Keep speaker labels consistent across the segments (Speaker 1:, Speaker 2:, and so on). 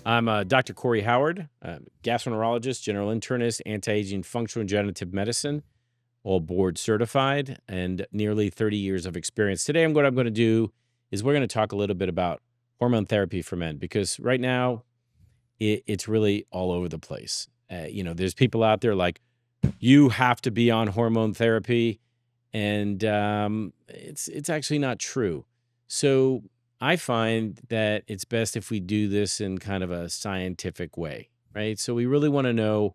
Speaker 1: I'm Dr. Corey Howard, gastroenterologist, general internist, anti-aging functional regenerative medicine, all board certified, and nearly 30 years of experience. Today, what I'm going to do is we're going to talk a little bit about hormone therapy for men, because right now it's really all over the place. There's people out there like, you have to be on hormone therapy, and it's actually not true. So I find that it's best if we do this in kind of a scientific way, right? So we really want to know,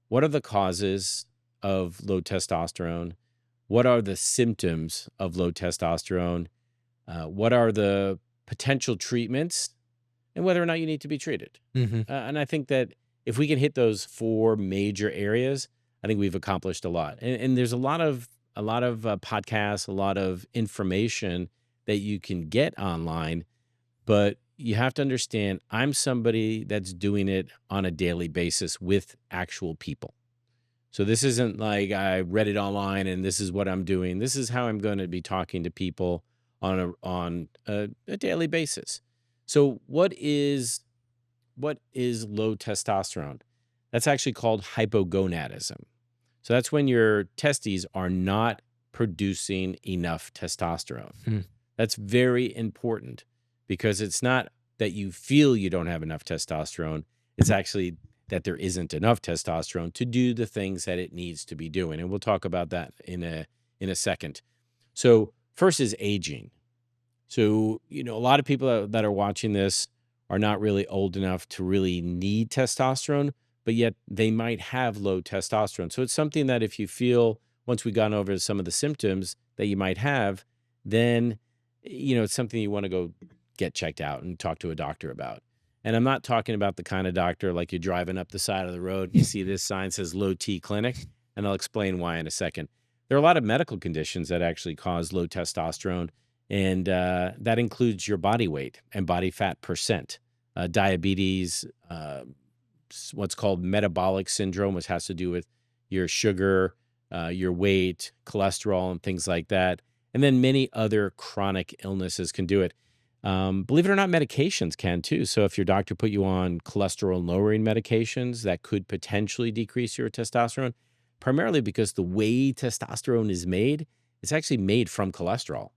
Speaker 1: what are the causes of low testosterone? What are the symptoms of low testosterone? What are the potential treatments, and whether or not you need to be treated?
Speaker 2: Mhm.
Speaker 1: And I think that if we can hit those four major areas, I think we've accomplished a lot. And there's a lot of podcasts, a lot of information that you can get online, but you have to understand, I'm somebody that's doing it on a daily basis with actual people. So this isn't like I read it online and this is what I'm doing. This is how I'm going to be talking to people on a daily basis. So what is low testosterone? That's actually called hypogonadism. So that's when your testes are not producing enough testosterone.
Speaker 2: Hmm.
Speaker 1: That's very important, because it's not that you feel you don't have enough testosterone. It's actually that there isn't enough testosterone to do the things that it needs to be doing. And we'll talk about that in a second. So first is aging. So, a lot of people that are watching this are not really old enough to really need testosterone, but yet they might have low testosterone. So it's something that, if you feel, once we've gone over some of the symptoms that you might have, then, it's something you want to go get checked out and talk to a doctor about. And I'm not talking about the kind of doctor like you're driving up the side of the road, you see this sign says low T clinic, and I'll explain why in a second. There are a lot of medical conditions that actually cause low testosterone, and that includes your body weight and body fat percent, diabetes, what's called metabolic syndrome, which has to do with your sugar, your weight, cholesterol, and things like that. And then many other chronic illnesses can do it. Believe it or not, medications can too. So if your doctor put you on cholesterol lowering medications, that could potentially decrease your testosterone, primarily because the way testosterone is made, it's actually made from cholesterol.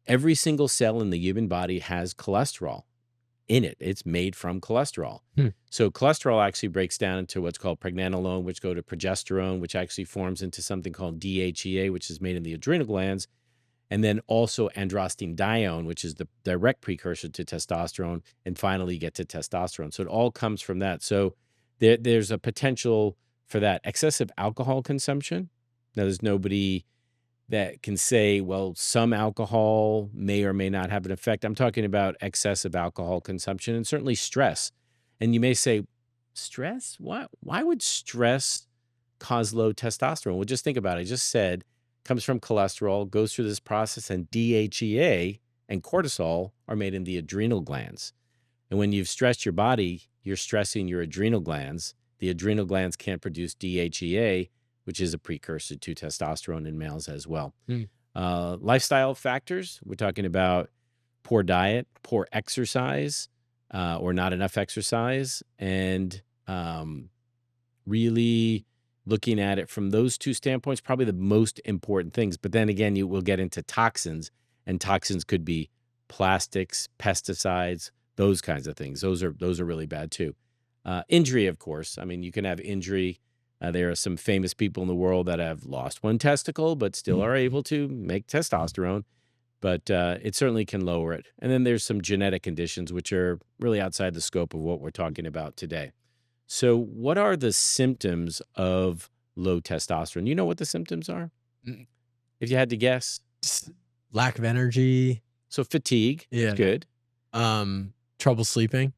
Speaker 1: Every single cell in the human body has cholesterol in it. It's made from cholesterol.
Speaker 2: Hmm.
Speaker 1: So cholesterol actually breaks down into what's called pregnenolone, which go to progesterone, which actually forms into something called DHEA, which is made in the adrenal glands, and then also androstenedione, which is the direct precursor to testosterone, and finally you get to testosterone. So it all comes from that. So there's a potential for that. Excessive alcohol consumption. Now, there's nobody that can say, well, some alcohol may or may not have an effect. I'm talking about excessive alcohol consumption, and certainly stress. And you may say, stress? Why would stress cause low testosterone? Well, just think about it. I just said, comes from cholesterol, goes through this process, and DHEA and cortisol are made in the adrenal glands. And when you've stressed your body, you're stressing your adrenal glands. The adrenal glands can't produce DHEA, which is a precursor to testosterone in males as well.
Speaker 2: Hmm.
Speaker 1: Lifestyle factors, we're talking about poor diet, poor exercise, or not enough exercise, and really looking at it from those two standpoints, probably the most important things. But then again, you will get into toxins, and toxins could be plastics, pesticides, those kinds of things. Those are really bad too. Injury, of course. I mean, you can have injury. There are some famous people in the world that have lost one testicle, but still are able to make testosterone. But it certainly can lower it. And then there's some genetic conditions, which are really outside the scope of what we're talking about today. So what are the symptoms of low testosterone? You know what the symptoms are?
Speaker 2: Mm.
Speaker 1: If you had to guess.
Speaker 2: Just lack of energy.
Speaker 1: So fatigue is
Speaker 2: Yeah.
Speaker 1: good.
Speaker 2: Trouble sleeping.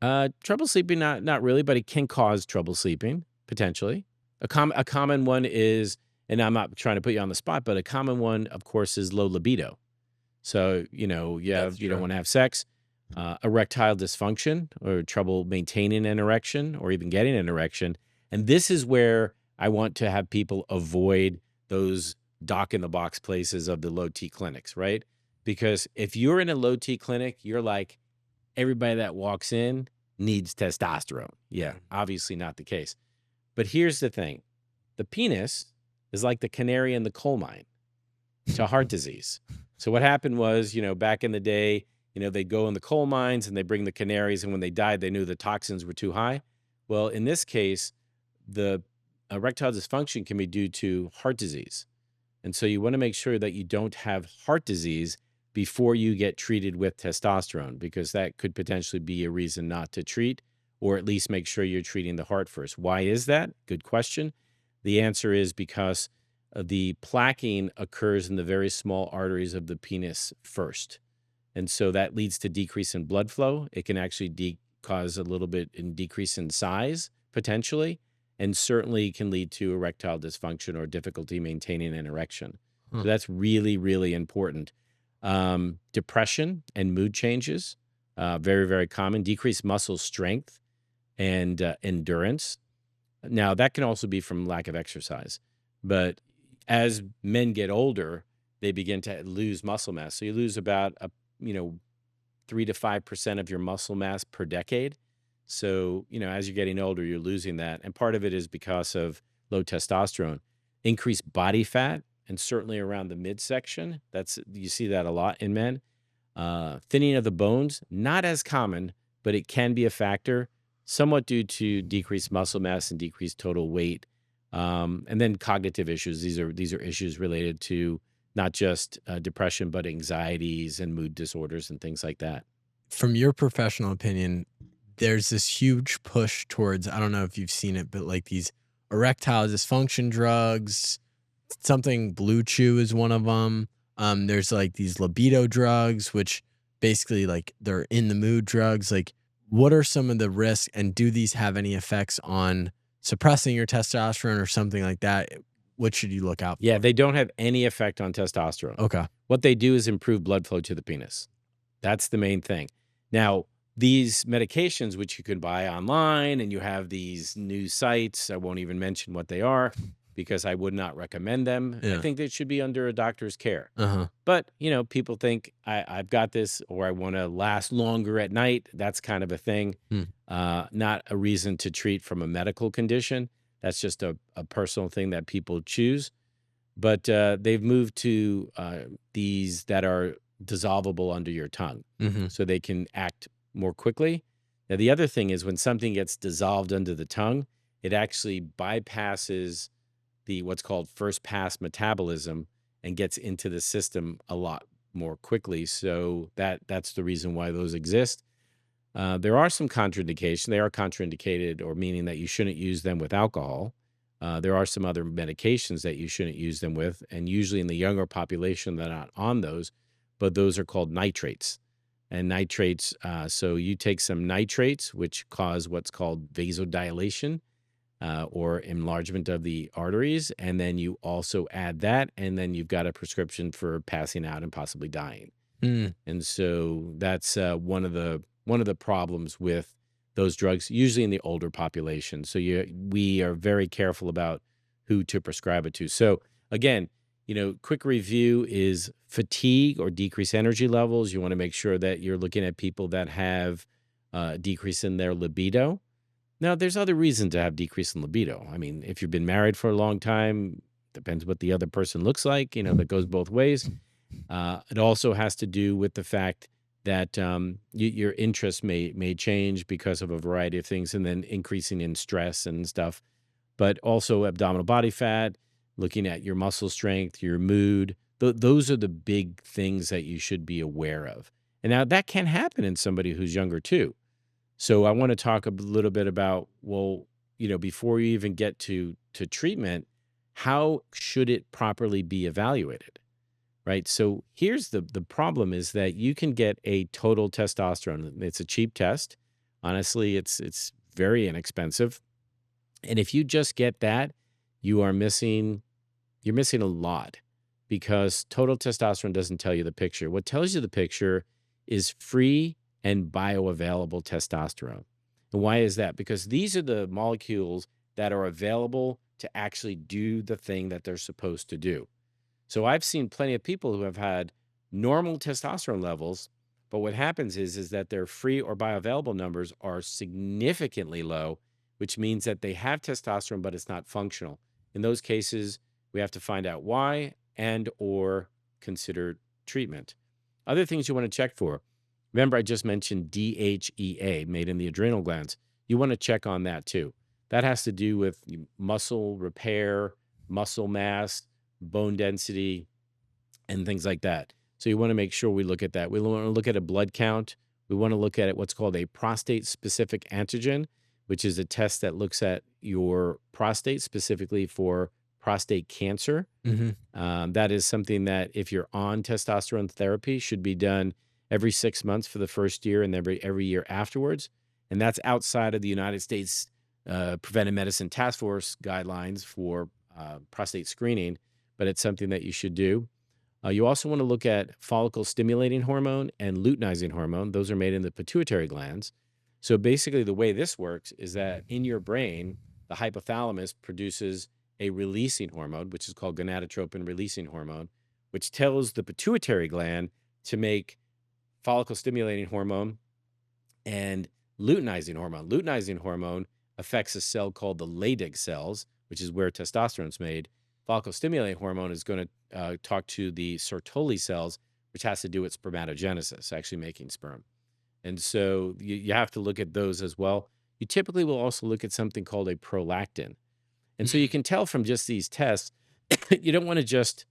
Speaker 1: Trouble sleeping, not really, but it can cause trouble sleeping, potentially. A common one is, and I'm not trying to put you on the spot, but a common one, of course, is low libido. So, you
Speaker 2: That's
Speaker 1: don't
Speaker 2: true.
Speaker 1: want to have sex. Erectile dysfunction, or trouble maintaining an erection or even getting an erection. And this is where I want to have people avoid those doc in the box places of the low T clinics, right? Because if you're in a low T clinic, you're like, everybody that walks in needs testosterone. Yeah,
Speaker 2: Mm.
Speaker 1: obviously not the case. But here's the thing. The penis is like the canary in the coal mine to heart disease. So what happened was, back in the day, they'd go in the coal mines and they bring the canaries, and when they died, they knew the toxins were too high. Well, in this case, the erectile dysfunction can be due to heart disease. And so you want to make sure that you don't have heart disease before you get treated with testosterone, because that could potentially be a reason not to treat, or at least make sure you're treating the heart first. Why is that? Good question. The answer is because the plaquing occurs in the very small arteries of the penis first. And so that leads to decrease in blood flow. It can actually cause a little bit in decrease in size, potentially, and certainly can lead to erectile dysfunction or difficulty maintaining an erection.
Speaker 2: Huh.
Speaker 1: So that's really, really important. Depression and mood changes, very, very common. Decreased muscle strength and endurance. Now, that can also be from lack of exercise. But as men get older, they begin to lose muscle mass. So you lose about you know, 3 to 5% of your muscle mass per decade. So, as you're getting older, you're losing that. And part of it is because of low testosterone, increased body fat, and certainly around the midsection. You see that a lot in men. Thinning of the bones, not as common, but it can be a factor, somewhat due to decreased muscle mass and decreased total weight. And then cognitive issues. These are issues related to not just depression, but anxieties and mood disorders and things like that.
Speaker 2: From your professional opinion, there's this huge push towards, I don't know if you've seen it, but like these erectile dysfunction drugs, something Blue Chew is one of them. There's like these libido drugs, which basically like they're in the mood drugs. Like, what are some of the risks, and do these have any effects on suppressing your testosterone or something like that? What should you look out
Speaker 1: Yeah,
Speaker 2: for?
Speaker 1: they don't have any effect on testosterone.
Speaker 2: Okay.
Speaker 1: What they do is improve blood flow to the penis. That's the main thing. Now, these medications, which you can buy online, and you have these new sites, I won't even mention what they are because I would not recommend them. I
Speaker 2: Yeah.
Speaker 1: think they should be under a doctor's care.
Speaker 2: Uh-huh.
Speaker 1: But, people think I've got this, or I want to last longer at night. That's kind of a thing,
Speaker 2: Hmm.
Speaker 1: not a reason to treat from a medical condition. That's just a personal thing that people choose. But they've moved to these that are dissolvable under your tongue,
Speaker 2: Mhm.
Speaker 1: so they can act more quickly. Now, the other thing is when something gets dissolved under the tongue, it actually bypasses the what's called first pass metabolism and gets into the system a lot more quickly. So that's the reason why those exist. There are some contraindications. They are contraindicated, or meaning that you shouldn't use them with alcohol. There are some other medications that you shouldn't use them with, and usually in the younger population, they're not on those, but those are called nitrates. And nitrates, so you take some nitrates, which cause what's called vasodilation, or enlargement of the arteries, and then you also add that, and then you've got a prescription for passing out and possibly dying.
Speaker 2: Mm.
Speaker 1: And so that's one of the problems with those drugs, usually in the older population. So we are very careful about who to prescribe it to. So again, quick review is fatigue or decreased energy levels. You want to make sure that you're looking at people that have decrease in their libido. Now, there's other reasons to have decrease in libido. I mean, if you've been married for a long time, depends what the other person looks like. That goes both ways. It also has to do with the fact that your interests may change because of a variety of things, and then increasing in stress and stuff. But also abdominal body fat, looking at your muscle strength, your mood. Those are the big things that you should be aware of. And now that can happen in somebody who's younger too. So I want to talk a little bit about, well, before you even get to treatment, how should it properly be evaluated? Right. So here's the problem is that you can get a total testosterone. It's a cheap test. Honestly, it's very inexpensive. And if you just get that, you are you're missing a lot, because total testosterone doesn't tell you the picture. What tells you the picture is free and bioavailable testosterone. And why is that? Because these are the molecules that are available to actually do the thing that they're supposed to do. So I've seen plenty of people who have had normal testosterone levels But what happens is that their free or bioavailable numbers are significantly low, which means that they have testosterone, but it's not functional. In those cases, we have to find out why and or consider treatment. Other things you want to check for. Remember, I just mentioned DHEA made in the adrenal glands. You want to check on that too. That has to do with muscle repair, muscle mass, bone density, and things like that. So you want to make sure we look at that. We want to look at a blood count. We want to look at what's called a prostate specific antigen, which is a test that looks at your prostate specifically for prostate cancer.
Speaker 2: Mhm.
Speaker 1: That is something that if you're on testosterone therapy should be done every 6 months for the first year and every year afterwards. And that's outside of the United States Preventive Medicine Task Force guidelines for prostate screening, but it's something that you should do. You also want to look at follicle stimulating hormone and luteinizing hormone. Those are made in the pituitary glands. So basically, the way this works is that in your brain, the hypothalamus produces a releasing hormone, which is called gonadotropin releasing hormone, which tells the pituitary gland to make follicle stimulating hormone and luteinizing hormone. Luteinizing hormone affects a cell called the Leydig cells, which is where testosterone is made. Follicle stimulating hormone is going to talk to the Sertoli cells, which has to do with spermatogenesis, actually making sperm. And so you have to look at those as well. You typically will also look at something called a prolactin. And so you
Speaker 2: Mm.
Speaker 1: can tell from just these tests, you don't want to just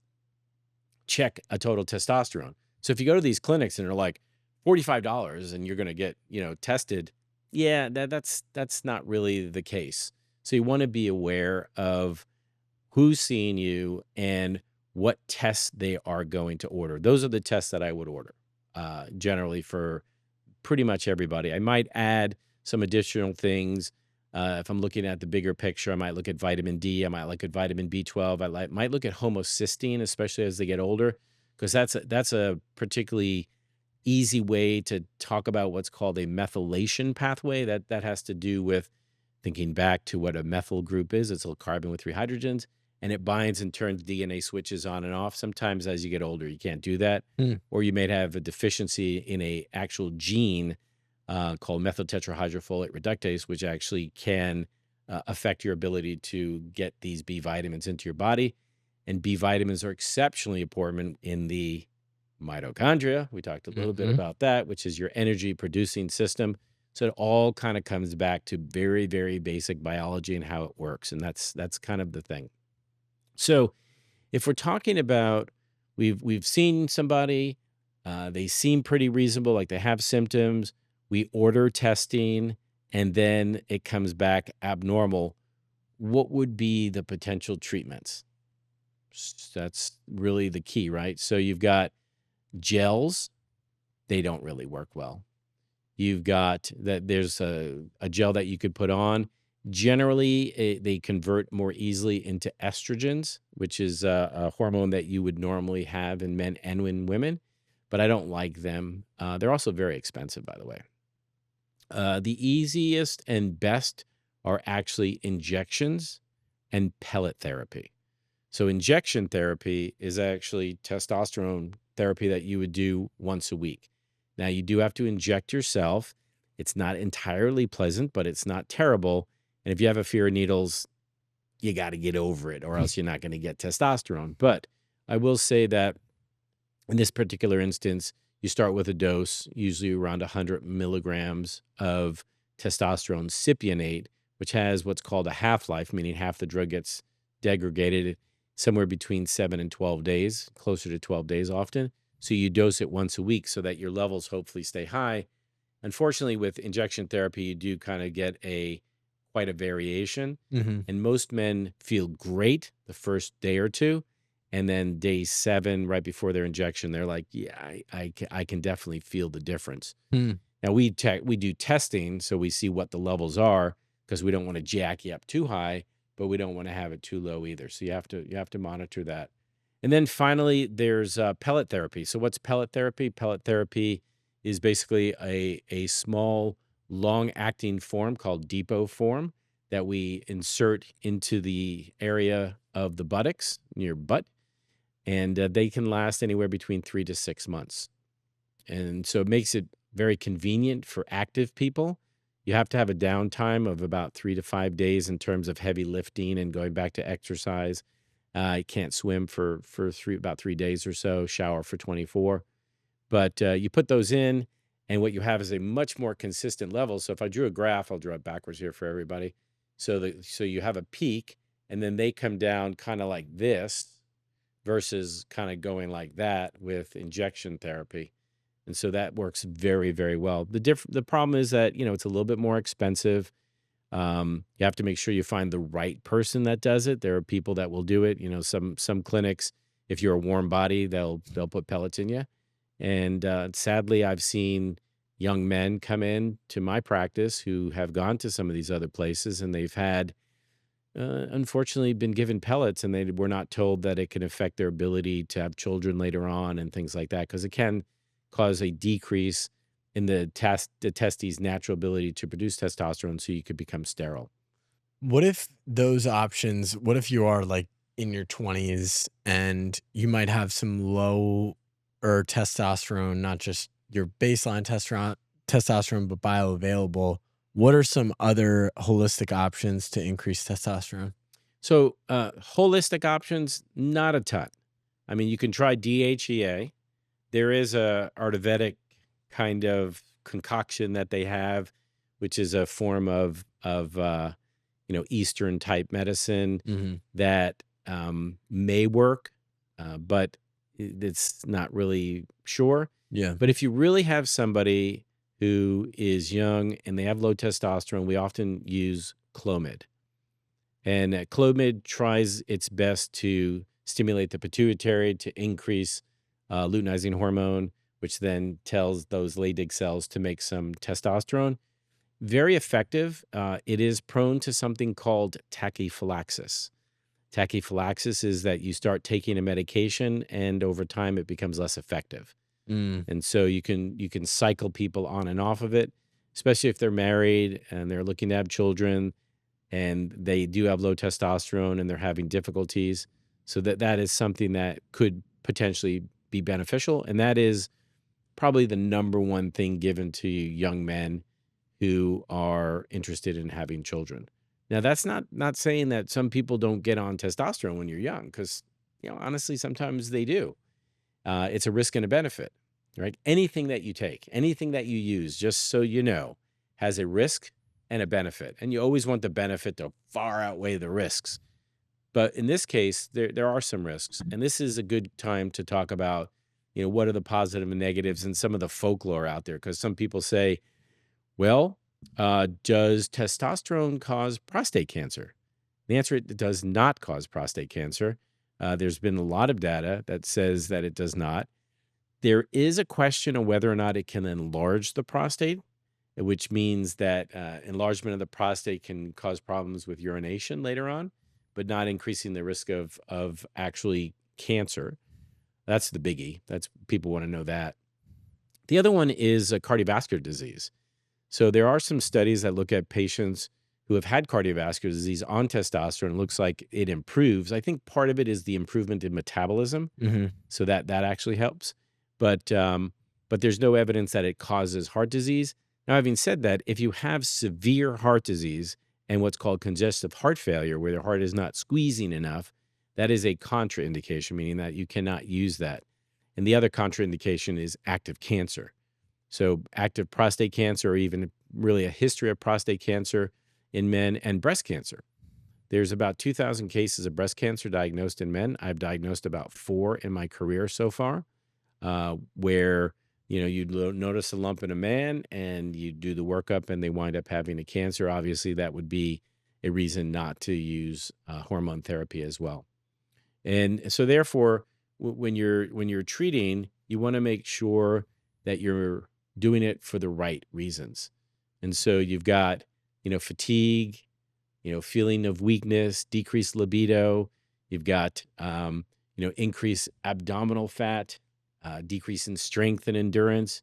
Speaker 1: check a total testosterone. So if you go to these clinics and they're like $45 and you're going to get, tested, yeah, that's not really the case. So you want to be aware of who's seeing you and what tests they are going to order. Those are the tests that I would order generally for pretty much everybody. I might add some additional things. If I'm looking at the bigger picture, I might look at vitamin D. I might look at vitamin B12. Might look at homocysteine, especially as they get older, because that's a particularly easy way to talk about what's called a methylation pathway. That has to do with thinking back to what a methyl group is. It's a carbon with three hydrogens, and it binds and turns DNA switches on and off. Sometimes as you get older, you can't do that,
Speaker 2: Mm.
Speaker 1: or you may have a deficiency in a actual gene called methyl tetrahydrofolate reductase, which actually can affect your ability to get these B vitamins into your body. And B vitamins are exceptionally important in the mitochondria. We talked a little bit
Speaker 2: Mhm.
Speaker 1: about that, which is your energy producing system. So it all kind of comes back to very, very basic biology and how it works. And that's kind of the thing. So if we're talking about we've seen somebody, they seem pretty reasonable, like they have symptoms, we order testing, and then it comes back abnormal. What would be the potential treatments? That's really the key, right? So you've got gels, they don't really work well. You've got that there's a gel that you could put on. Generally, they convert more easily into estrogens, which is a hormone that you would normally have in men and in women, but I don't like them. They're also very expensive, by the way. The easiest and best are actually injections and pellet therapy. So, injection therapy is actually testosterone therapy that you would do once a week. Now, you do have to inject yourself. It's not entirely pleasant, but it's not terrible. And if you have a fear of needles, you got to get over it, or else you're not going to get testosterone. But I will say that in this particular instance, you start with a dose, usually around 100 milligrams of testosterone cypionate, which has what's called a half life, meaning half the drug gets degraded somewhere between 7 and 12 days, closer to 12 days often. So you dose it once a week so that your levels hopefully stay high. Unfortunately, with injection therapy, you do kind of get a quite a variation.
Speaker 2: Mhm.
Speaker 1: And most men feel great the first day or two. And then day 7, right before their injection, they're like, yeah, I can definitely feel the difference.
Speaker 2: Mm.
Speaker 1: Now we do testing, so we see what the levels are because we don't want to jack you up too high, but we don't want to have it too low either. So you have to monitor that. And then finally, there's pellet therapy. So what's pellet therapy? Pellet therapy is basically a small, long-acting form called depot form that we insert into the area of the buttocks, near butt, and they can last anywhere between 3 to 6 months. And so it makes it very convenient for active people. You have to have a downtime of about 3 to 5 days in terms of heavy lifting and going back to exercise. I can't swim for about 3 days or so, shower for 24. But you put those in, and what you have is a much more consistent level. So if I drew a graph, I'll draw it backwards here for everybody. So you have a peak, and then they come down kind of like this versus kind of going like that with injection therapy. And so that works very, very well. The problem is that, it's a little bit more expensive. You have to make sure you find the right person that does it. There are people that will do it. Some clinics, if you're a warm body, they'll put pellets in you. And sadly, I've seen young men come in to my practice who have gone to some of these other places, and they've had, unfortunately, been given pellets, and they were not told that it can affect their ability to have children later on and things like that, because it can cause a decrease in the testes' natural ability to produce testosterone, so you could become sterile.
Speaker 2: What if those options, what if you are like in your 20s and you might have some low or testosterone, not just your baseline testosterone, but bioavailable? What are some other holistic options to increase testosterone?
Speaker 1: So, holistic options, not a ton. I mean, you can try DHEA. There is a Ayurvedic kind of concoction that they have, which is a form of Eastern type medicine
Speaker 2: Hmm.
Speaker 1: that may work, but it's not really sure.
Speaker 2: Yeah.
Speaker 1: But if you really have somebody who is young and they have low testosterone, we often use Clomid. And Clomid tries its best to stimulate the pituitary to increase luteinizing hormone, which then tells those Leydig cells to make some testosterone. Very effective. It is prone to something called tachyphylaxis. Tachyphylaxis is that you start taking a medication and over time it becomes less effective.
Speaker 2: Mm.
Speaker 1: And so you can cycle people on and off of it, especially if they're married and they're looking to have children and they do have low testosterone and they're having difficulties. So that is something that could potentially be beneficial. And that is probably the number one thing given to young men who are interested in having children. Now, that's not saying that some people don't get on testosterone when you're young, because honestly, sometimes they do. It's a risk and a benefit, right? Anything that you take, anything that you use, just so you know, has a risk and a benefit, and you always want the benefit to far outweigh the risks. But in this case, there are some risks, and this is a good time to talk about, what are the positive and negatives and some of the folklore out there, because some people say, well, does testosterone cause prostate cancer? The answer, it does not cause prostate cancer. There's been a lot of data that says that it does not. There is a question of whether or not it can enlarge the prostate, which means that enlargement of the prostate can cause problems with urination later on, but not increasing the risk of actually cancer. That's the biggie. That's people want to know that. The other one is a cardiovascular disease. So there are some studies that look at patients who have had cardiovascular disease on testosterone. It looks like it improves. I think part of it is the improvement in metabolism,
Speaker 2: Hmm.
Speaker 1: so that actually helps. But there's no evidence that it causes heart disease. Now, having said that, if you have severe heart disease and what's called congestive heart failure, where the heart is not squeezing enough, that is a contraindication, meaning that you cannot use that. And the other contraindication is active cancer. So active prostate cancer, or even really a history of prostate cancer in men, and breast cancer. There's about 2,000 cases of breast cancer diagnosed in men. I've diagnosed about 4 in my career so far, where you notice a lump in a man and you do the workup and they wind up having a cancer. Obviously, that would be a reason not to use hormone therapy as well. And so, therefore, when you're treating, you want to make sure that you're doing it for the right reasons. And so you've got, fatigue, feeling of weakness, decreased libido. You've got, increased abdominal fat, decrease in strength and endurance,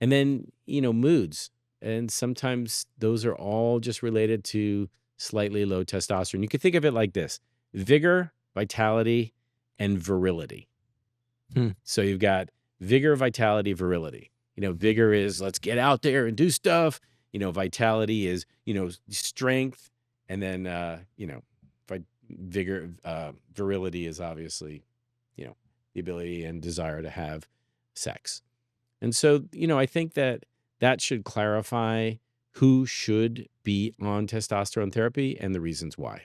Speaker 1: and then, moods. And sometimes those are all just related to slightly low testosterone. You can think of it like this: vigor, vitality, and virility.
Speaker 2: Hmm.
Speaker 1: So you've got vigor, vitality, virility. Vigor is let's get out there and do stuff. Vitality is, strength. And then, virility is obviously, the ability and desire to have sex. And so, I think that should clarify who should be on testosterone therapy and the reasons why.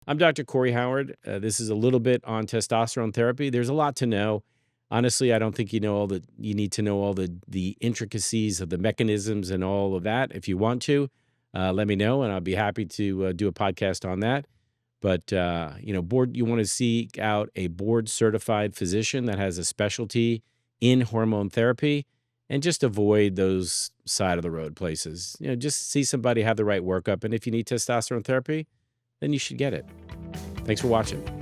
Speaker 1: I'm Dr. Corey Howard. This is a little bit on testosterone therapy. There's a lot to know. Honestly, I don't think you need to know all the intricacies of the mechanisms and all of that. If you want to, let me know, and I'll be happy to do a podcast on that. But you want to seek out a board certified physician that has a specialty in hormone therapy, and just avoid those side of the road places. Just see somebody have the right workup, and if you need testosterone therapy, then you should get it. Thanks for watching.